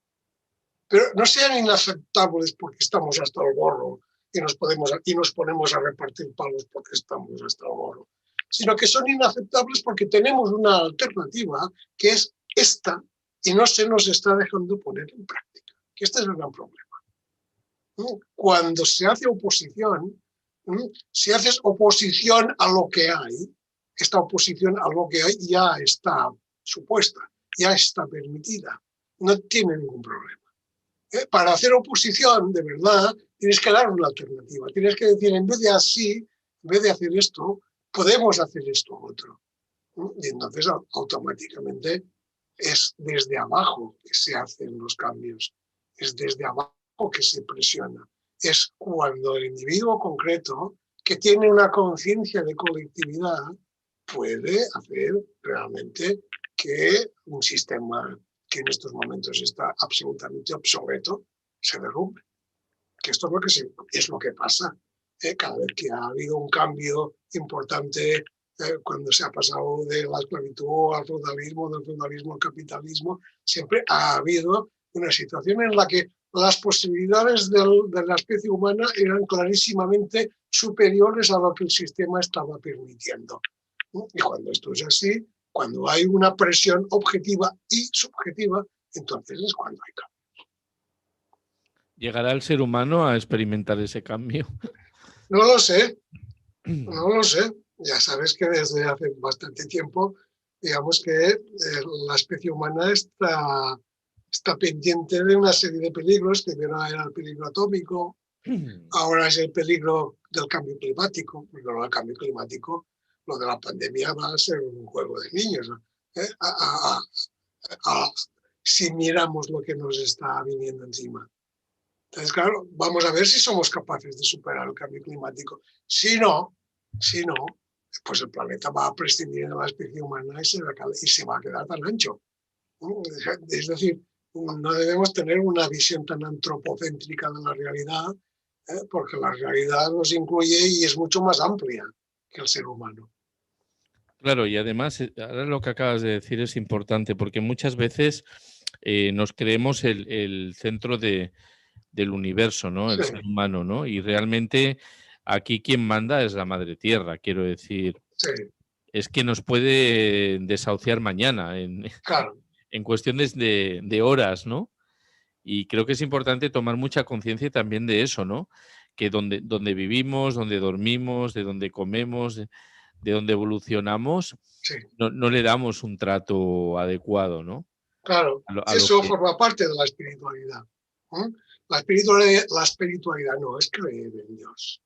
Pero no sean inaceptables porque estamos hasta el gorro y nos ponemos a repartir palos porque estamos hasta el gorro, sino que son inaceptables porque tenemos una alternativa que es esta y no se nos está dejando poner en práctica, que este es el gran problema. Cuando se hace oposición, si haces oposición a lo que hay, esta oposición a lo que hay ya está supuesta, ya está permitida, no tiene ningún problema. Para hacer oposición, de verdad, tienes que dar una alternativa. Tienes que decir, en vez de así, en vez de hacer esto, podemos hacer esto otro. Y entonces automáticamente es desde abajo que se hacen los cambios. Es desde abajo que se presiona. Es cuando el individuo concreto, que tiene una conciencia de colectividad, puede hacer realmente que un sistema que en estos momentos está absolutamente obsoleto se derrumbe. Que esto es lo que pasa. Cada vez que ha habido un cambio importante, cuando se ha pasado de la esclavitud al feudalismo, del feudalismo al capitalismo, siempre ha habido una situación en la que las posibilidades de la especie humana eran clarísimamente superiores a lo que el sistema estaba permitiendo. Y cuando esto es así, cuando hay una presión objetiva y subjetiva, entonces es cuando hay cambio. ¿Llegará el ser humano a experimentar ese cambio? No lo sé, no lo sé. Ya sabes que desde hace bastante tiempo, digamos que la especie humana está pendiente de una serie de peligros. Primero era el peligro atómico, ahora es el peligro del cambio climático. Pero el cambio climático, lo de la pandemia va a ser un juego de niños, ¿no? Si miramos lo que nos está viniendo encima. Entonces, claro, vamos a ver si somos capaces de superar el cambio climático. Si no, pues el planeta va a prescindir de la especie humana y se va a quedar tan ancho. Es decir, no debemos tener una visión tan antropocéntrica de la realidad, porque la realidad nos incluye y es mucho más amplia que el ser humano. Claro, y además, ahora lo que acabas de decir es importante, porque muchas veces nos creemos el centro del universo, ¿no? El ser humano, ¿no? Y realmente aquí quien manda es la madre tierra, quiero decir. Sí. Es que nos puede desahuciar mañana Claro. en cuestiones de horas, ¿no? Y creo que es importante tomar mucha conciencia también de eso, ¿no? Que donde vivimos, donde dormimos, de donde comemos, de donde evolucionamos, sí. no le damos un trato adecuado, ¿no? Claro, eso forma parte de la espiritualidad. La espiritualidad no es creer en Dios.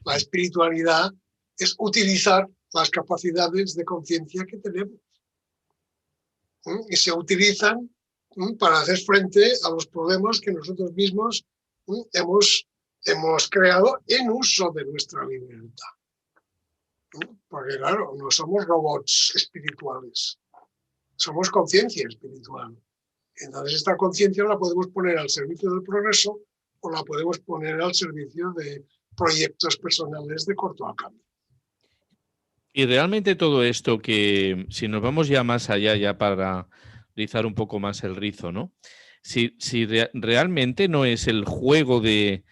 La espiritualidad es utilizar las capacidades de conciencia que tenemos. Y se utilizan para hacer frente a los problemas que nosotros mismos hemos creado en uso de nuestra libertad. Porque claro, no somos robots espirituales, somos conciencia espiritual. Entonces esta conciencia la podemos poner al servicio del progreso o la podemos poner al servicio de proyectos personales de corto alcance. Y realmente todo esto que, si nos vamos ya más allá, ya para rizar un poco más el rizo, ¿no? Si realmente no es el juego de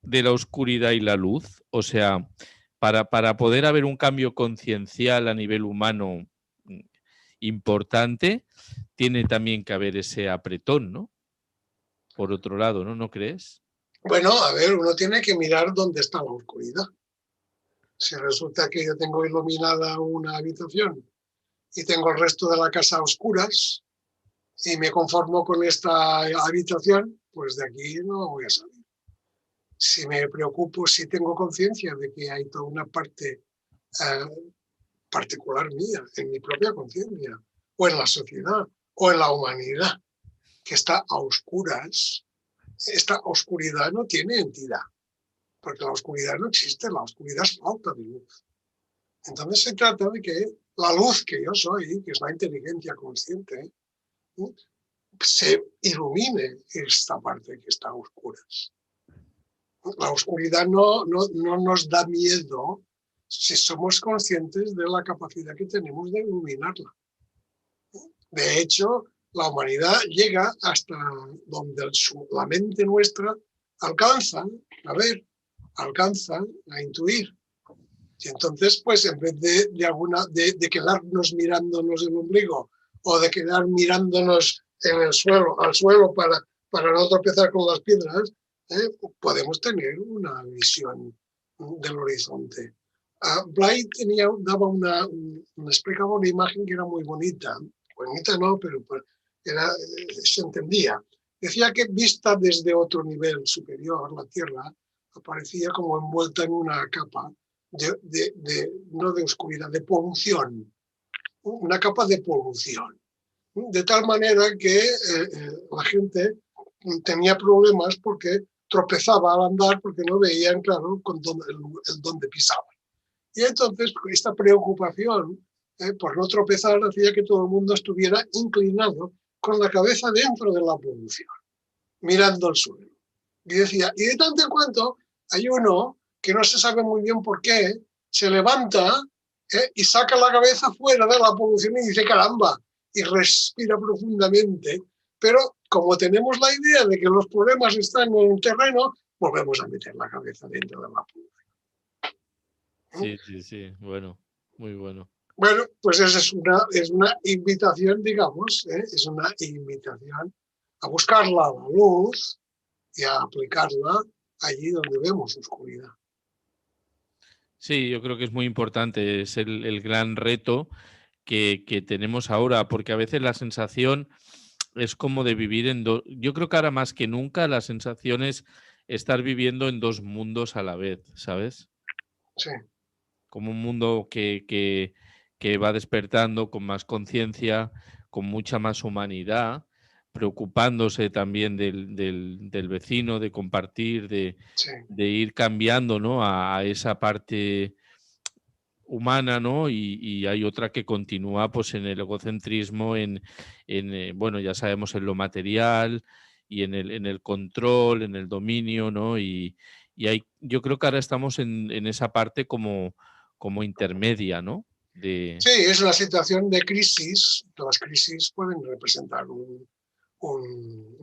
la oscuridad y la luz, o sea, para poder haber un cambio conciencial a nivel humano importante, tiene también que haber ese apretón, ¿no? Por otro lado, ¿no? ¿No crees? Bueno, a ver, uno tiene que mirar dónde está la oscuridad. Si resulta que yo tengo iluminada una habitación y tengo el resto de la casa a oscuras y me conformo con esta habitación, pues de aquí no voy a salir. Si me preocupo, si tengo conciencia de que hay toda una parte particular mía, en mi propia conciencia, o en la sociedad, o en la humanidad, que está a oscuras, esta oscuridad no tiene entidad, porque la oscuridad no existe, la oscuridad es falta de luz. Entonces se trata de que la luz que yo soy, que es la inteligencia consciente, se ilumine esta parte que está a oscuras. La oscuridad no nos da miedo si somos conscientes de la capacidad que tenemos de iluminarla. De hecho, la humanidad llega hasta donde la mente nuestra alcanza a ver, alcanza a intuir. Y entonces, pues en vez de quedarnos mirándonos el ombligo o de quedar mirándonos en el suelo, al suelo para no tropezar con las piedras, podemos tener una visión del horizonte. Blight explicaba una imagen que era muy bonita. Bonita no, pero se entendía. Decía que vista desde otro nivel superior, la Tierra aparecía como envuelta en una capa no de oscuridad, de polución, una capa de polución. De tal manera que la gente tenía problemas porque tropezaba al andar porque no veían claro el dónde pisaban. Y entonces esta preocupación por no tropezar hacía que todo el mundo estuviera inclinado con la cabeza dentro de la polución, mirando al suelo. Y decía, y de tanto en cuanto hay uno que no se sabe muy bien por qué, se levanta y saca la cabeza fuera de la polución y dice, caramba, y respira profundamente. Pero como tenemos la idea de que los problemas están en el terreno, volvemos a meter la cabeza dentro de la polución. Sí, bueno, muy bueno. Bueno, pues esa es una invitación, digamos, es una invitación a buscar la luz y a aplicarla allí donde vemos oscuridad. Sí, yo creo que es muy importante, es el gran reto que tenemos ahora, porque a veces la sensación es como de vivir en dos. Yo creo que ahora más que nunca la sensación es estar viviendo en dos mundos a la vez, ¿sabes? Sí. Como un mundo que va despertando con más conciencia, con mucha más humanidad, preocupándose también del vecino, de compartir, Sí. de ir cambiando, ¿no?, a esa parte humana, ¿no? Y hay otra que continúa pues en el egocentrismo, bueno, ya sabemos, en lo material y en el control, en el dominio, ¿no? Y yo creo que ahora estamos en esa parte como intermedia, ¿no? Sí, es una situación de crisis. Las crisis pueden representar un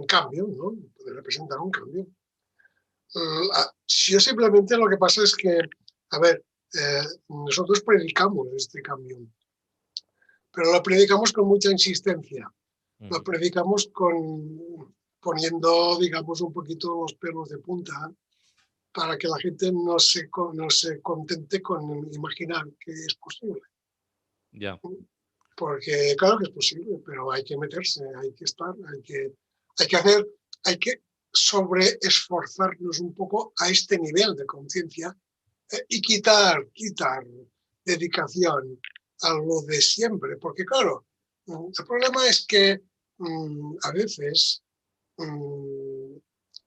cambio, ¿no? Pueden representar un cambio. Yo simplemente lo que pasa es que, a ver, nosotros predicamos este cambio, pero lo predicamos con mucha insistencia. Lo predicamos poniendo, digamos, un poquito los pelos de punta para que la gente no se contente con imaginar que es posible. Ya. Porque claro que es posible, pero hay que meterse, hay que estar, hay que sobreesforzarnos un poco a este nivel de conciencia y quitar dedicación a lo de siempre, porque claro, el problema es que a veces,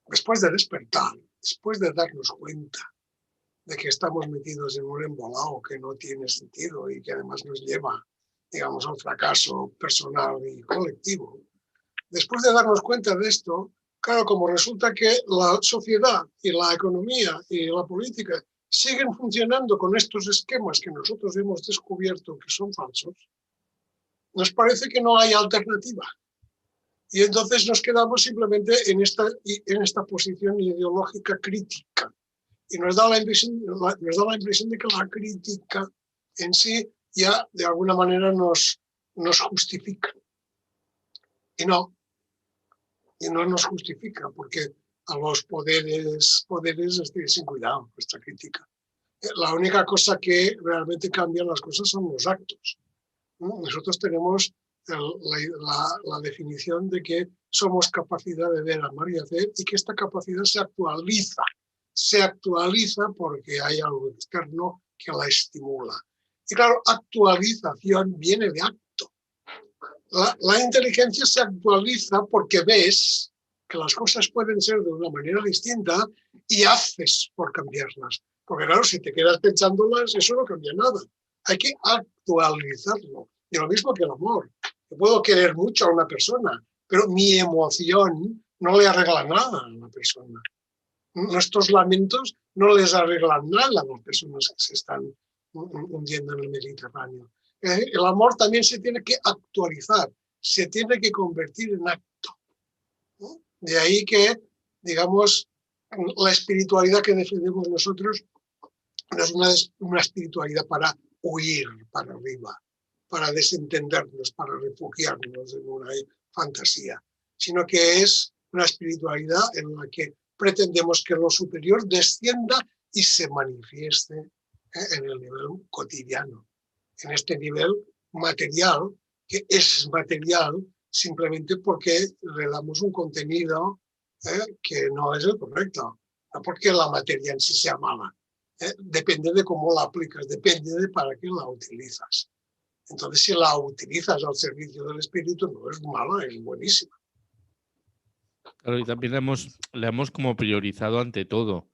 después de despertar, después de darnos cuenta de que estamos metidos en un embolado que no tiene sentido y que además nos lleva, digamos, a un fracaso personal y colectivo, después de darnos cuenta de esto, claro, como resulta que la sociedad y la economía y la política siguen funcionando con estos esquemas que nosotros hemos descubierto que son falsos, nos parece que no hay alternativa. Y entonces nos quedamos simplemente en esta posición ideológica crítica. Y nos da la impresión de que la crítica en sí ya de alguna manera nos justifica. Y no nos justifica, porque a los poderes sin cuidado nuestra crítica. La única cosa que realmente cambia las cosas son los actos. Nosotros tenemos la definición de que somos capacidad de ver, amar y hacer, y que esta capacidad se actualiza. Se actualiza porque hay algo externo que la estimula. Y claro, actualización viene de acto. La inteligencia se actualiza porque ves que las cosas pueden ser de una manera distinta y haces por cambiarlas. Porque claro, si te quedas pensándolas, eso no cambia nada. Hay que actualizarlo. Y lo mismo que el amor. Yo puedo querer mucho a una persona, pero mi emoción no le arregla nada a la persona. Nuestros lamentos no les arreglan nada a las personas que se están hundiendo en el Mediterráneo. El amor también se tiene que actualizar, se tiene que convertir en acto. De ahí que, digamos, la espiritualidad que defendemos nosotros no es una espiritualidad para huir para arriba, para desentendernos, para refugiarnos en una fantasía, sino que es una espiritualidad en la que pretendemos que lo superior descienda y se manifieste en el nivel cotidiano, en este nivel material, que es material, simplemente porque le damos un contenido que no es el correcto, no porque la materia en sí sea mala. Depende de cómo la aplicas, depende de para qué la utilizas. Entonces, si la utilizas al servicio del espíritu, no es mala, es buenísima. Claro, y también la hemos como priorizado ante todo.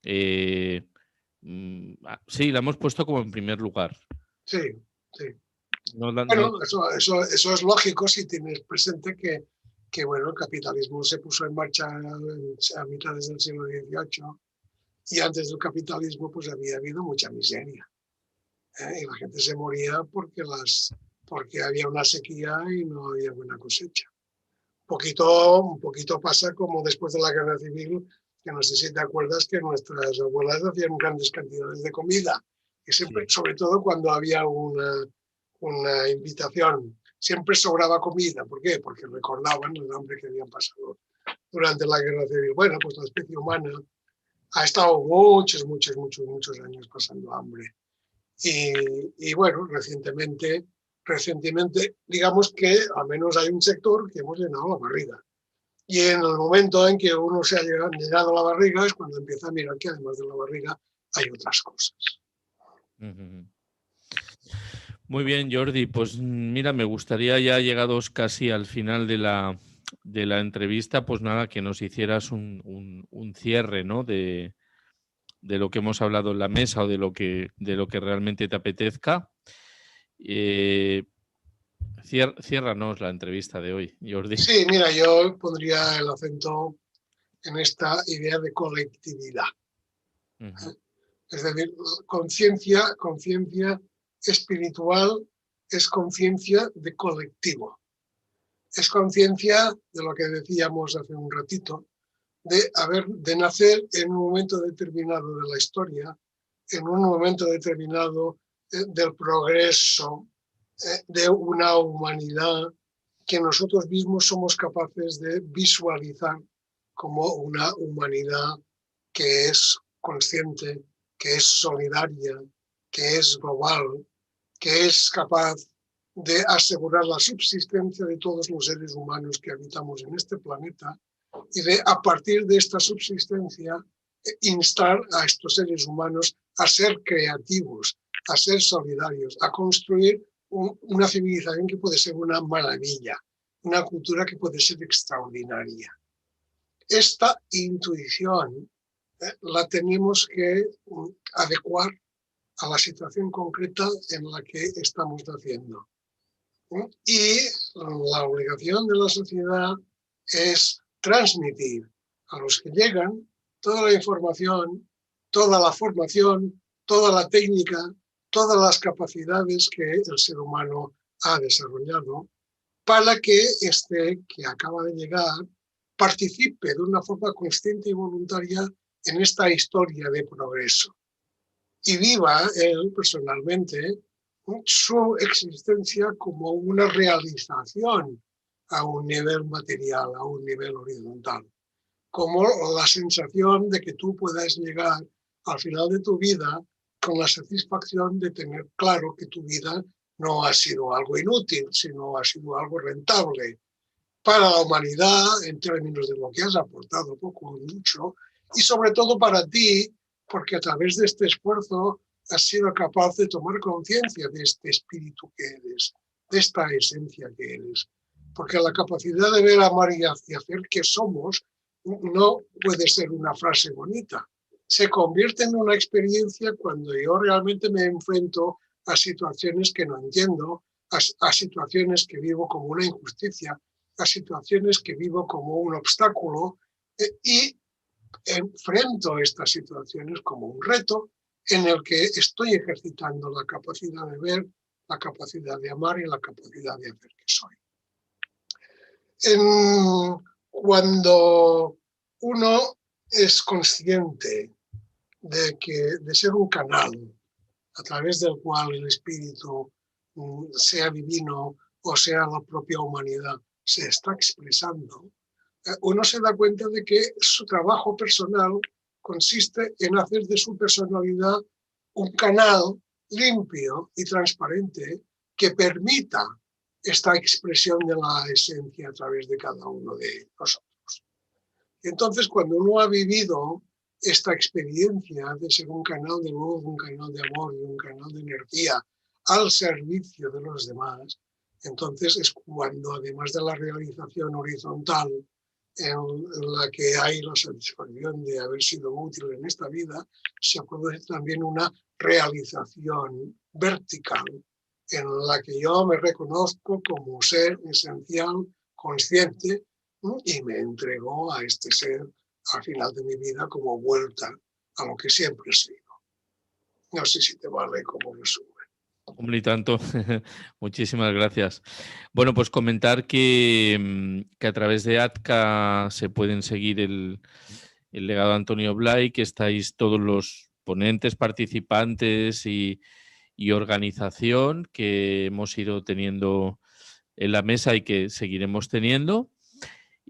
Sí, la hemos puesto como en primer lugar. Sí, sí. No, Bueno, eso es lógico si tienes presente que bueno, el capitalismo se puso en marcha a mitades del siglo XVIII y antes del capitalismo pues había habido mucha miseria. Y la gente se moría porque había una sequía y no había buena cosecha. Un poquito pasa como después de la Guerra Civil, que no sé si te acuerdas que nuestras abuelas hacían grandes cantidades de comida, y siempre, sí, sobre todo cuando había una invitación, siempre sobraba comida. ¿Por qué? Porque recordaban el hambre que habían pasado durante la Guerra Civil. Bueno, pues la especie humana ha estado muchos años pasando hambre. Y bueno, recientemente, digamos que al menos hay un sector que hemos llenado la barriga. Y en el momento en que uno se ha llenado la barriga es cuando empieza a mirar que además de la barriga hay otras cosas. Muy bien, Jordi. Pues mira, me gustaría, ya llegados casi al final de la entrevista, pues nada, que nos hicieras un cierre, ¿no? De lo que hemos hablado en la mesa o de lo que realmente te apetezca. Ciérranos la entrevista de hoy, Jordi. Sí, mira, yo pondría el acento en esta idea de colectividad. Es decir, conciencia espiritual es conciencia de colectivo. Es conciencia de lo que decíamos hace un ratito, de nacer en un momento determinado de la historia, en un momento determinado del progreso de una humanidad que nosotros mismos somos capaces de visualizar como una humanidad que es consciente, que es solidaria, que es global, que es capaz de asegurar la subsistencia de todos los seres humanos que habitamos en este planeta y de, a partir de esta subsistencia, instar a estos seres humanos a ser creativos, a ser solidarios, a construir una civilización que puede ser una maravilla, una cultura que puede ser extraordinaria. Esta intuición la tenemos que adecuar a la situación concreta en la que estamos naciendo. Y la obligación de la sociedad es transmitir a los que llegan toda la información, toda la formación, toda la técnica, todas las capacidades que el ser humano ha desarrollado para que este que acaba de llegar participe de una forma consciente y voluntaria en esta historia de progreso y viva él personalmente su existencia como una realización a un nivel material, a un nivel horizontal, como la sensación de que tú puedas llegar al final de tu vida con la satisfacción de tener claro que tu vida no ha sido algo inútil, sino ha sido algo rentable para la humanidad en términos de lo que has aportado poco o mucho, y sobre todo para ti, porque a través de este esfuerzo has sido capaz de tomar conciencia de este espíritu que eres, de esta esencia que eres. Porque la capacidad de ver, amar y hacer que somos no puede ser una frase bonita. Se convierte en una experiencia cuando yo realmente me enfrento a situaciones que no entiendo, a situaciones que vivo como una injusticia, a situaciones que vivo como un obstáculo y enfrento estas situaciones como un reto en el que estoy ejercitando la capacidad de ver, la capacidad de amar y la capacidad de hacer que soy. Cuando uno es consciente de ser un canal a través del cual el espíritu, sea divino o sea la propia humanidad, se está expresando, uno se da cuenta de que su trabajo personal consiste en hacer de su personalidad un canal limpio y transparente que permita esta expresión de la esencia a través de cada uno de nosotros. Y entonces, cuando uno ha vivido esta experiencia de ser un canal de luz, un canal de amor y un canal de energía al servicio de los demás, entonces es cuando, además de la realización horizontal en la que hay la satisfacción de haber sido útil en esta vida, se produce también una realización vertical en la que yo me reconozco como ser esencial, consciente, y me entrego a este ser al final de mi vida como vuelta a lo que siempre he sido. No sé si te vale como resumen. Hombre, y tanto. Muchísimas gracias. Bueno, pues comentar que a través de ATCA se pueden seguir el legado de Antonio Blay, que estáis todos los ponentes, participantes y organización que hemos ido teniendo en la mesa y que seguiremos teniendo.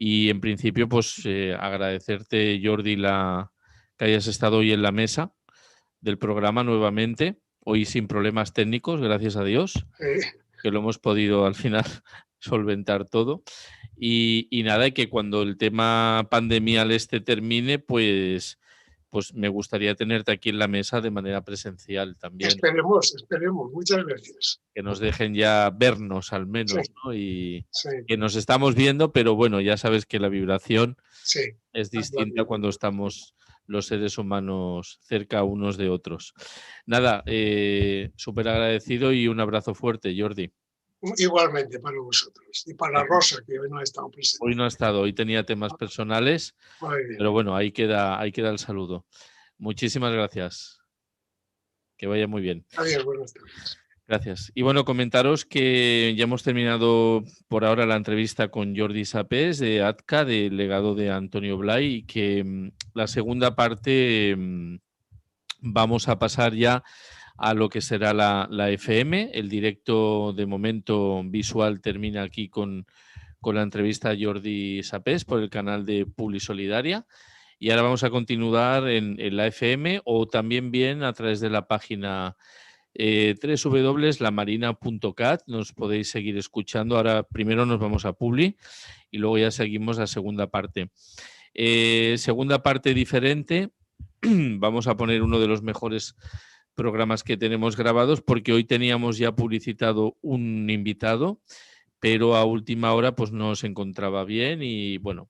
Y en principio, pues agradecerte, Jordi, que hayas estado hoy en la mesa del programa nuevamente, hoy sin problemas técnicos, gracias a Dios, que lo hemos podido al final solventar todo. Y nada, y que cuando el tema pandemial termine, pues me gustaría tenerte aquí en la mesa de manera presencial también. Esperemos, muchas gracias. Que nos dejen ya vernos al menos, sí, ¿no? Y sí, que nos estamos viendo, pero bueno, ya sabes que la vibración es distinta cuando estamos los seres humanos cerca unos de otros. Nada, súper agradecido y un abrazo fuerte, Jordi. Igualmente para vosotros y para Rosa, que hoy no ha estado presente. Hoy no ha estado, hoy tenía temas personales, pero bueno, ahí queda el saludo. Muchísimas gracias. Que vaya muy bien. Adiós, buenas tardes. Gracias. Y bueno, comentaros que ya hemos terminado por ahora la entrevista con Jordi Sapés de ATCA, del legado de Antonio Blay, y que la segunda parte vamos a pasar ya a lo que será la FM. El directo de momento visual termina aquí con la entrevista a Jordi Sapés por el canal de Publisolidaria. Y ahora vamos a continuar en la FM o también bien a través de la página www.lamarina.cat. Nos podéis seguir escuchando. Ahora primero nos vamos a Publi y luego ya seguimos la segunda parte. Segunda parte diferente. Vamos a poner uno de los mejores programas que tenemos grabados, porque hoy teníamos ya publicitado un invitado, pero a última hora pues no se encontraba bien y bueno,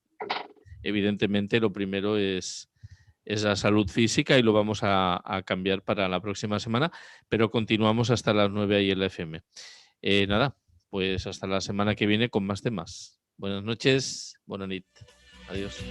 evidentemente lo primero es la salud física y lo vamos a cambiar para la próxima semana, pero continuamos hasta las 9 ahí en la FM. Nada, pues hasta la semana que viene con más temas. Buenas noches, buena nit. Adiós.